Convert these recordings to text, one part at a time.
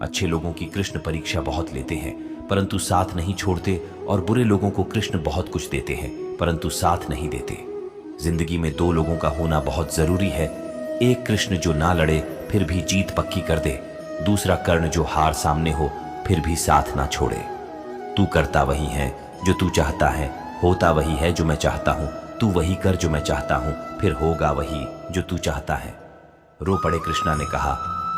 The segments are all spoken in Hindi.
अच्छे लोगों की कृष्ण परीक्षा बहुत लेते हैं परंतु साथ नहीं छोड़ते, और बुरे लोगों को कृष्ण बहुत कुछ देते हैं परंतु साथ नहीं देते। जिंदगी में दो लोगों का होना बहुत जरूरी है। एक कृष्ण जो ना लड़े फिर भी जीत पक्की कर दे, दूसरा कर्ण जो हार सामने हो फिर भी साथ ना छोड़े। तू करता वही है जो तू चाहता है, होता वही है जो मैं चाहता हूँ। तू वही कर जो मैं चाहता हूँ, फिर होगा वही जो तू चाहता है। रो पड़े कृष्णा ने कहा,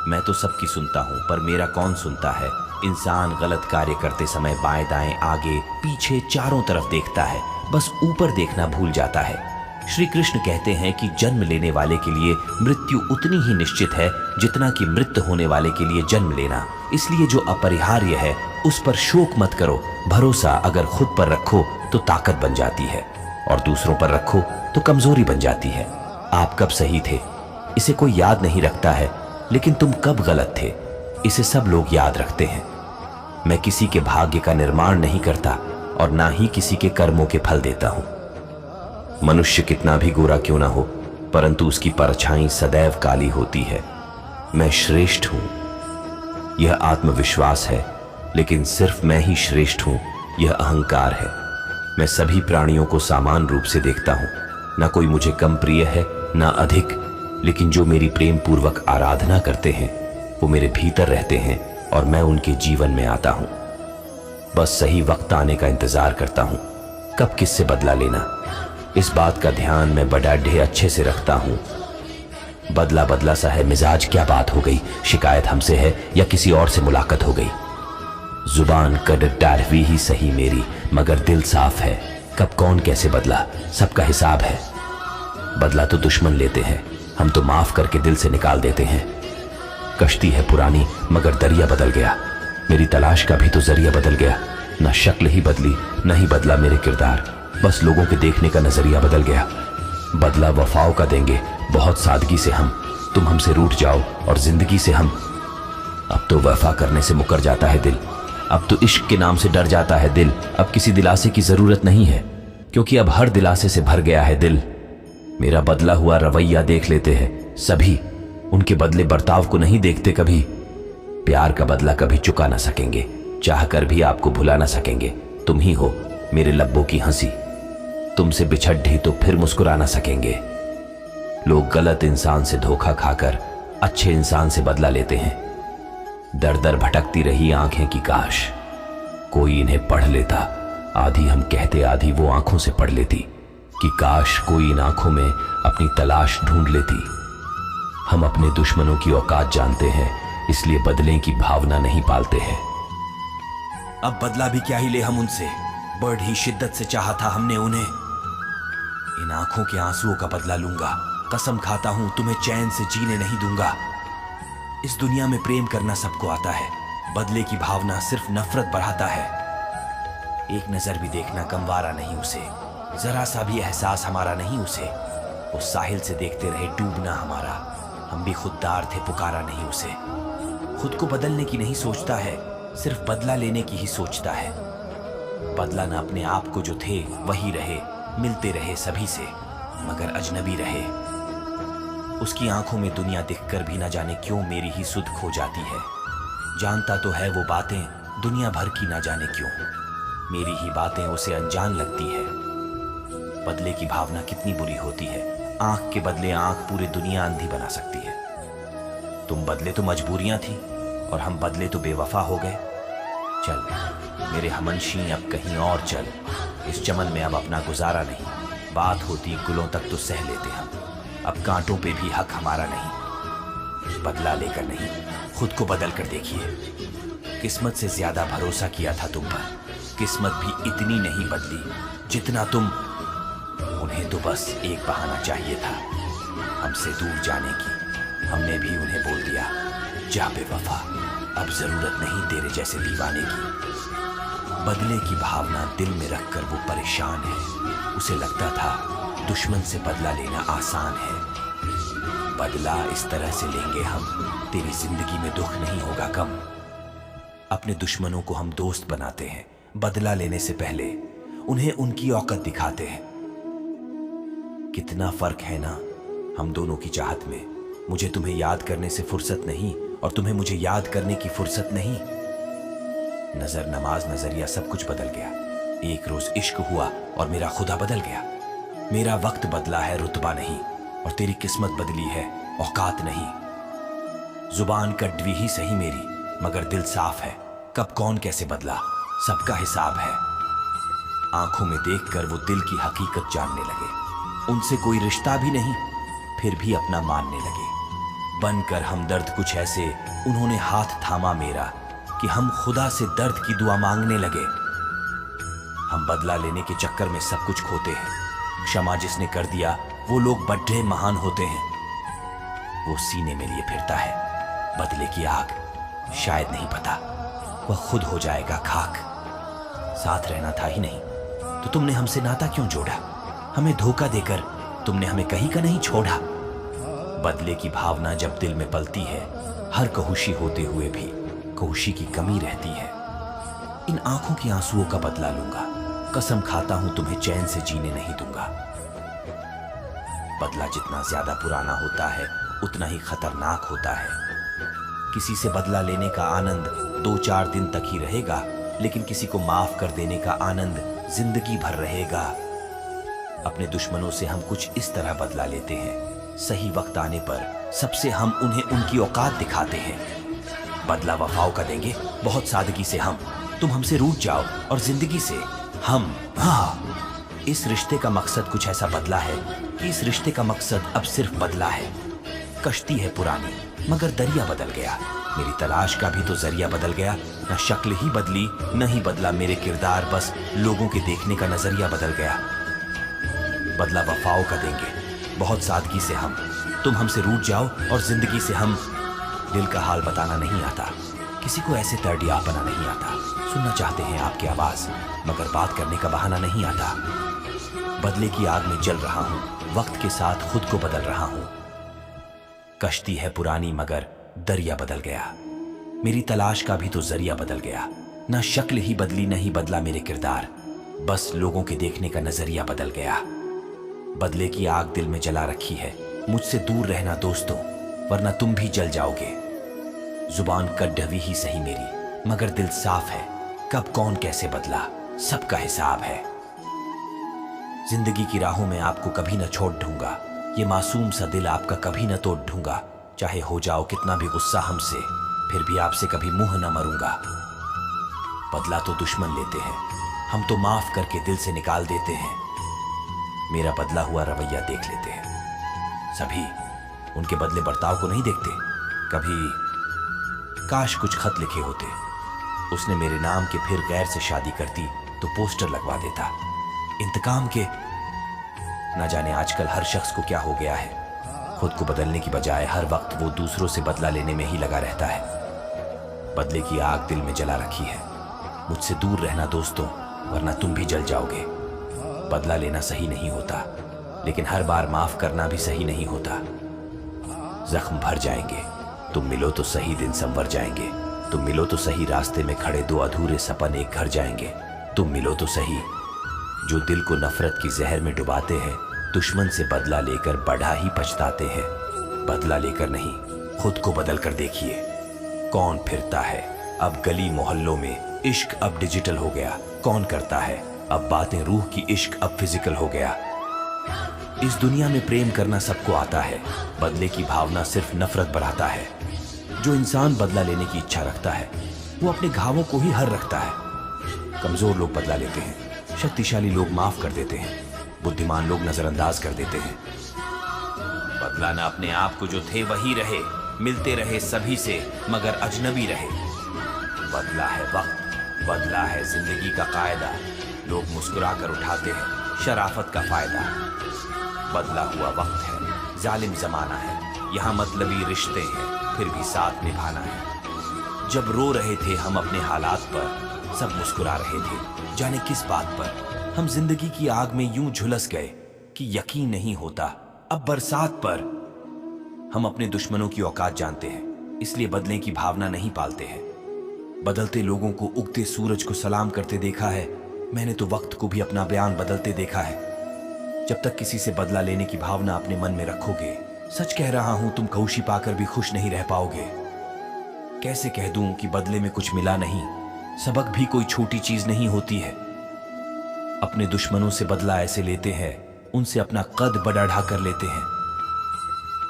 मैं तो सबकी सुनता हूँ पर मेरा कौन सुनता है। इंसान गलत कार्य करते समय बाएं दाएं आगे पीछे चारों तरफ देखता है, बस ऊपर देखना भूल जाता है। श्री कृष्ण कहते हैं कि जन्म लेने वाले के लिए मृत्यु उतनी ही निश्चित है जितना कि मृत होने वाले के लिए जन्म लेना। इसलिए जो अपरिहार्य है उस पर शोक मत करो। भरोसा अगर खुद पर रखो तो ताकत बन जाती है, और दूसरों पर रखो तो कमजोरी बन जाती है। आप कब सही थे इसे कोई याद नहीं रखता है, लेकिन तुम कब गलत थे इसे सब लोग याद रखते हैं। मैं किसी के भाग्य का निर्माण नहीं करता और ना ही किसी के कर्मों के फल देता हूं। मनुष्य कितना भी गोरा क्यों ना हो, परंतु उसकी परछाई सदैव काली होती है। मैं श्रेष्ठ हूं यह आत्मविश्वास है, लेकिन सिर्फ मैं ही श्रेष्ठ हूं यह अहंकार है। मैं सभी प्राणियों को समान रूप से देखता हूं, ना कोई मुझे कम प्रिय है ना अधिक, लेकिन जो मेरी प्रेम पूर्वक आराधना करते हैं वो मेरे भीतर रहते हैं और मैं उनके जीवन में आता हूं। बस सही वक्त आने का इंतजार करता हूं, कब किससे बदला लेना इस बात का ध्यान मैं बड़े अच्छे से रखता हूं। बदला बदला सा है मिजाज, क्या बात हो गई, शिकायत हमसे है या किसी और से मुलाकात हो गई। जुबान कद 18वीं ही सही मेरी, मगर दिल साफ है। कब कौन कैसे बदला सबका हिसाब है। बदला तो दुश्मन लेते हैं, हम तो माफ करके दिल से निकाल देते हैं। कश्ती है पुरानी मगर दरिया बदल गया, मेरी तलाश का भी तो जरिया बदल गया। न शक्ल ही बदली न ही बदला मेरे किरदार, बस लोगों के देखने का नजरिया बदल गया। बदला वफाओं का देंगे बहुत सादगी से हम, तुम हमसे रूठ जाओ और जिंदगी से हम। अब तो वफा करने से मुकर जाता है दिल, अब तो इश्क के नाम से डर जाता है दिल। अब किसी दिलासे की जरूरत नहीं है, क्योंकि अब हर दिलासे से भर गया है दिल। मेरा बदला हुआ रवैया देख लेते हैं सभी, उनके बदले बर्ताव को नहीं देखते कभी। प्यार का बदला कभी चुका ना सकेंगे, चाह कर भी आपको भुला ना सकेंगे। तुम ही हो मेरे लब्बों की हंसी, तुमसे बिछड़ ढी तो फिर मुस्कुरा ना सकेंगे। लोग गलत इंसान से धोखा खाकर अच्छे इंसान से बदला लेते हैं। दर दर भटकती रही आंखें की काश कोई इन्हें पढ़ लेता। आधी हम कहते आधी वो आंखों से पढ़ लेती, कि काश कोई इन आंखों में अपनी तलाश ढूंढ लेती। हम अपने दुश्मनों की औकात जानते हैं, इसलिए बदले की भावना नहीं पालते हैं। अब बदला भी क्या ही ले हम उनसे, बड़ी शिद्दत से चाहा था हमने उन्हें। इन आंखों के आंसुओं का बदला लूंगा, कसम खाता हूं तुम्हें चैन से जीने नहीं दूंगा। इस दुनिया में प्रेम करना सबको आता है, बदले की भावना सिर्फ नफरत बढ़ाता है। एक नजर भी देखना गंवारा नहीं उसे, जरा सा भी एहसास हमारा नहीं उसे। वो साहिल से देखते रहे डूबना हमारा, हम भी खुददार थे पुकारा नहीं उसे। खुद को बदलने की नहीं सोचता है, सिर्फ बदला लेने की ही सोचता है। बदला ना अपने आप को जो थे वही रहे, मिलते रहे सभी से मगर अजनबी रहे। उसकी आंखों में दुनिया दिखकर भी ना जाने क्यों मेरी ही सुध खो जाती है। जानता तो है वो बातें दुनिया भर की ना जाने क्यों, मेरी ही बातें उसे अनजान लगती है। बदले की भावना कितनी बुरी होती है, आंख के बदले आंख पूरी दुनिया अंधी बना सकती है। तुम बदले तो मजबूरियां थी और हम बदले तो बेवफा हो गए। चल मेरे हमनशी अब कहीं और चल, इस चमन में अब अपना गुजारा नहीं। बात होती गुलों तक तो सह लेते हम, अब कांटों पे भी हक हमारा नहीं। बदला लेकर नहीं, खुद को बदल कर देखिए। किस्मत से ज्यादा भरोसा किया था तुम पर, किस्मत भी इतनी नहीं बदली जितना तुम। उन्हें तो बस एक बहाना चाहिए था हमसे दूर जाने की, हमने भी उन्हें बोल दिया जा बेवफा, अब जरूरत नहीं तेरे जैसे दीवाने की। बदले की भावना दिल में रखकर वो परेशान है, उसे लगता था दुश्मन से बदला लेना आसान है। बदला इस तरह से लेंगे हम, तेरी जिंदगी में दुख नहीं होगा कम। अपने दुश्मनों को हम दोस्त बनाते हैं, बदला लेने से पहले उन्हें उनकी औकात दिखाते हैं। कितना फर्क है ना हम दोनों की चाहत में। मुझे तुम्हें याद करने से फुर्सत नहीं और तुम्हें मुझे याद करने की फुर्सत नहीं। नजर, नमाज, नजरिया सब कुछ बदल गया। एक रोज इश्क हुआ और मेरा खुदा बदल गया। मेरा वक्त बदला है, रुतबा नहीं, और तेरी किस्मत बदली है, औकात नहीं। जुबान कड़वी ही सही मेरी, मगर दिल साफ है। कब कौन कैसे बदला, सबका हिसाब है। आंखों में देखकर वो दिल की हकीकत जानने लगे। उनसे कोई रिश्ता भी नहीं, फिर भी अपना मानने लगे। बनकर हमदर्द कुछ ऐसे उन्होंने हाथ थामा मेरा कि हम खुदा से दर्द की दुआ मांगने लगे। हम बदला लेने के चक्कर में सब कुछ खोते हैं। क्षमा जिसने कर दिया वो लोग बड़े महान होते हैं। वो सीने में लिए फिरता है बदले की आग, शायद नहीं पता वह खुद हो जाएगा खाक। साथ रहना था ही नहीं तो तुमने हमसे नाता क्यों जोड़ा? हमें धोखा देकर तुमने हमें कहीं का नहीं छोड़ा। बदले की भावना जब दिल में पलती है, हर कहुशी होते हुए भी कहुशी की कमी रहती है। इन आंखों की आंसुओं का बदला लूंगा, कसम खाता हूं तुम्हें चैन से जीने नहीं दूंगा। बदला जितना ज्यादा पुराना होता है उतना ही खतरनाक होता है। किसी से बदला लेने का आनंद 2-4 दिन तक ही रहेगा, लेकिन किसी को माफ कर देने का आनंद जिंदगी भर रहेगा। अपने दुश्मनों से हम कुछ इस तरह बदला लेते हैं, सही वक्त आने पर सबसे हम उन्हें उनकी औकात दिखाते हैं। बदला वफाओं का देंगे बहुत सादगी से हम, तुम हमसे रूठ जाओ और जिंदगी से हम। हाँ, इस रिश्ते का मकसद कुछ ऐसा बदला है कि इस रिश्ते का मकसद अब सिर्फ बदला है। कश्ती है पुरानी मगर दरिया बदल गया। मेरी तलाश का भी तो जरिया बदल गया। न शक्ल ही बदली, न ही बदला मेरे किरदार, बस लोगों के देखने का नजरिया बदल गया। बदला वफाओं का देंगे बहुत सादगी से हम, तुम हमसे रूठ जाओ और जिंदगी से हम। दिल का हाल बताना नहीं आता, किसी को ऐसे तरडियापना नहीं आता। सुनना चाहते हैं आपकी आवाज मगर बात करने का बहाना नहीं आता। बदले की आग में जल रहा हूं, वक्त के साथ खुद को बदल रहा हूं। कश्ती है पुरानी मगर दरिया बदल गया। मेरी तलाश का भी तो जरिया बदल गया। ना शक्ल ही बदली, नहीं बदला मेरे किरदार, बस लोगों के देखने का नजरिया बदल गया। बदले की आग दिल में जला रखी है, मुझसे दूर रहना दोस्तों, वरना तुम भी जल जाओगे। जुबान कड़वी ही सही मेरी, मगर दिल साफ है। कब कौन कैसे बदला, सबका हिसाब है। जिंदगी की राहों में आपको कभी न छोड़ दूंगा, ये मासूम सा दिल आपका कभी न तोड़ दूंगा। चाहे हो जाओ कितना भी गुस्सा हमसे, फिर भी आपसे कभी मुंह न मरूंगा। बदला तो दुश्मन लेते हैं, हम तो माफ करके दिल से निकाल देते हैं। मेरा बदला हुआ रवैया देख लेते हैं सभी, उनके बदले बर्ताव को नहीं देखते कभी। काश कुछ खत लिखे होते, उसने मेरे नाम के फिर गैर से शादी करती तो पोस्टर लगवा देता इंतकाम के। ना जाने आजकल हर शख्स को क्या हो गया है, खुद को बदलने की बजाय हर वक्त वो दूसरों से बदला लेने में ही लगा रहता है। बदले की आग दिल में जला रखी है, मुझसे दूर रहना दोस्तों, वरना तुम भी जल जाओगे। बदला लेना सही नहीं होता, लेकिन हर बार माफ करना भी सही नहीं होता। जख्म भर जाएंगे, तुम मिलो तो सही दिन संवर जाएंगे। तुम मिलो तो सही, रास्ते में खड़े 2 अधूरे सपन एक घर जाएंगे। तुम मिलो तो सही। जो दिल को नफरत की जहर में डुबाते हैं, दुश्मन से बदला लेकर बढ़ा ही पछताते हैं। बदला लेकर नहीं, खुद को बदल कर देखिए। कौन फिरता है अब गली मोहल्लों में, इश्क अब डिजिटल हो गया। कौन करता है अब बातें रूह की, इश्क अब फिजिकल हो गया। इस दुनिया में प्रेम करना सबको आता है, बदले की भावना सिर्फ नफरत बढ़ाता है। जो इंसान बदला लेने की इच्छा रखता है वो अपने घावों को ही हर रखता है। कमजोर लोग बदला लेते हैं, शक्तिशाली लोग माफ कर देते हैं, बुद्धिमान लोग नजरअंदाज कर देते हैं। बदला ना अपने आप को जो थे वही रहे, मिलते रहे सभी से मगर अजनबी रहे। बदला है वक्त, बदला है जिंदगी का कायदा, लोग मुस्कुरा कर उठाते हैं शराफत का फायदा। बदला हुआ वक्त है, जालिम जमाना है, यहाँ मतलबी रिश्ते हैं, फिर भी साथ निभाना है। जब रो रहे थे हम अपने हालात पर, सब मुस्कुरा रहे थे जाने किस बात पर। हम जिंदगी की आग में यूं झुलस गए कि यकीन नहीं होता अब बरसात पर। हम अपने दुश्मनों की औकात जानते हैं, इसलिए बदले की भावना नहीं पालते हैं। बदलते लोगों को उगते सूरज को सलाम करते देखा है, मैंने तो वक्त को भी अपना बयान बदलते देखा है। जब तक किसी से बदला लेने की भावना अपने मन में रखोगे, सच कह रहा हूं तुम कौशी पाकर भी खुश नहीं रह पाओगे। कैसे कह दूं कि बदले में कुछ मिला नहीं। सबक भी कोई छोटी चीज नहीं होती है। अपने दुश्मनों से बदला ऐसे लेते हैं, उनसे अपना कद बढ़ा कर लेते हैं।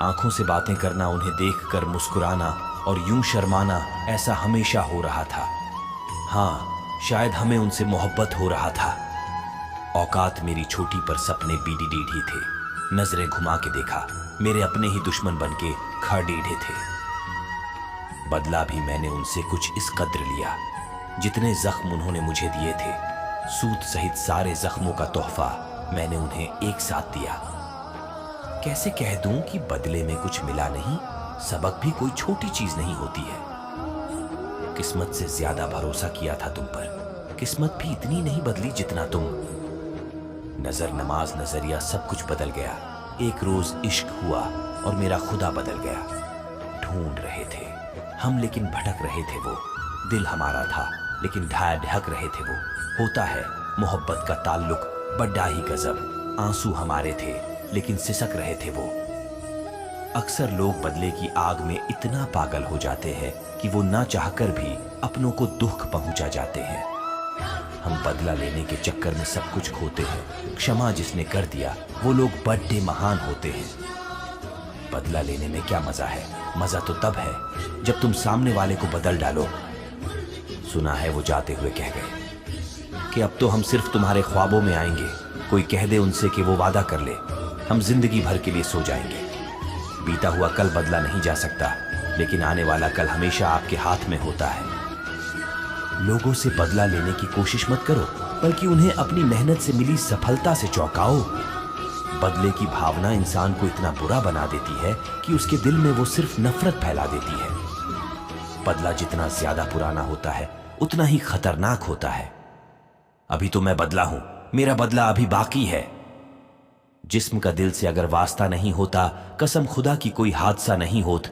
आंखों से बातें करना, उन्हें देखकर मुस्कुराना और यूं शर्माना, ऐसा हमेशा हो रहा था। हाँ, शायद हमें उनसे मोहब्बत हो रहा था। औकात मेरी छोटी पर सपने बीढ़ी टेढ़ी थे। नजरें घुमा के देखा, मेरे अपने ही दुश्मन बनके खड़ीढ़े थे। बदला भी मैंने उनसे कुछ इस कद्र लिया, जितने जख्म उन्होंने मुझे दिए थे, सूद सहित सारे जख्मों का तोहफा मैंने उन्हें एक साथ दिया। कैसे कह दूं कि बदले में कुछ मिला नहीं। सबक भी कोई छोटी चीज नहीं होती है। किस्मत से ज्यादा भरोसा किया था तुम पर, किस्मत भी इतनी नहीं बदली जितना तुम। नजर, नमाज, नजरिया सब कुछ बदल गया। एक रोज इश्क हुआ और मेरा खुदा बदल गया। ढूंढ रहे थे हम लेकिन भटक रहे थे वो। दिल हमारा था लेकिन ढक रहे थे वो। होता है मोहब्बत का ताल्लुक बड़ा ही गजब। आंसू हमारे थे लेकिन सिसक रहे थे वो। अक्सर लोग बदले की आग में इतना पागल हो जाते हैं कि वो ना चाहकर भी अपनों को दुख पहुंचा जाते हैं। हम बदला लेने के चक्कर में सब कुछ खोते हैं। क्षमा जिसने कर दिया वो लोग बड़े महान होते हैं। बदला लेने में क्या मजा है? मजा तो तब है जब तुम सामने वाले को बदल डालो। सुना है वो जाते हुए कह गए कि अब तो हम सिर्फ तुम्हारे ख्वाबों में आएंगे। कोई कह दे उनसे कि वो वादा कर ले, हम जिंदगी भर के लिए सो जाएंगे। बीता हुआ कल बदला नहीं जा सकता, लेकिन आने वाला कल हमेशा आपके हाथ में होता है। लोगों से बदला लेने की कोशिश मत करो, बल्कि उन्हें अपनी मेहनत से मिली सफलता से चौंकाओ। बदले की भावना इंसान को इतना बुरा बना देती है कि उसके दिल में वो सिर्फ नफरत फैला देती है। बदला जितना ज्यादा पुराना होता है उतना ही खतरनाक होता है। अभी तो मैं बदला हूं, मेरा बदला अभी बाकी है। जिस्म का दिल से अगर वास्ता नहीं होता, कसम खुदा की कोई हादसा नहीं होता।